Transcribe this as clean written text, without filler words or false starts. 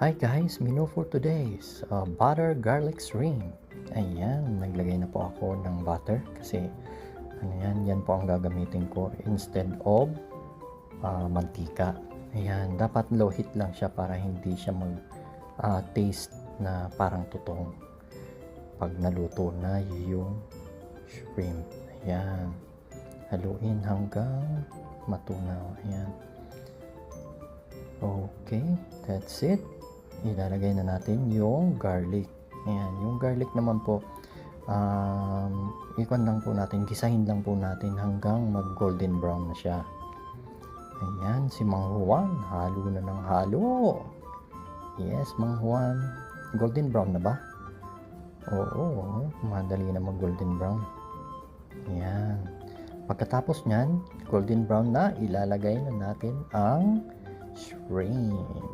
Hi guys, menu for today's butter garlic shrimp. Ayan, naglagay na po ako ng butter kasi yan po ang gagamitin ko instead of mantika. Ayan, dapat low heat lang siya para hindi siya mag taste na parang tutong pag naluto na yung shrimp. Ayan, haluin hanggang matunaw. Ayan. Okay, that's it. Ilalagay na natin yung garlic. Ayan, yung garlic naman po, ikon lang po natin, gisahin lang po natin hanggang mag golden brown na siya. Ayan, si Mang Juan, halo na ng halo. Yes, Mang Juan, golden brown na ba? Oo, madali na mag golden brown. Ayan, pagkatapos nyan, golden brown na, ilalagay na natin ang shrimp.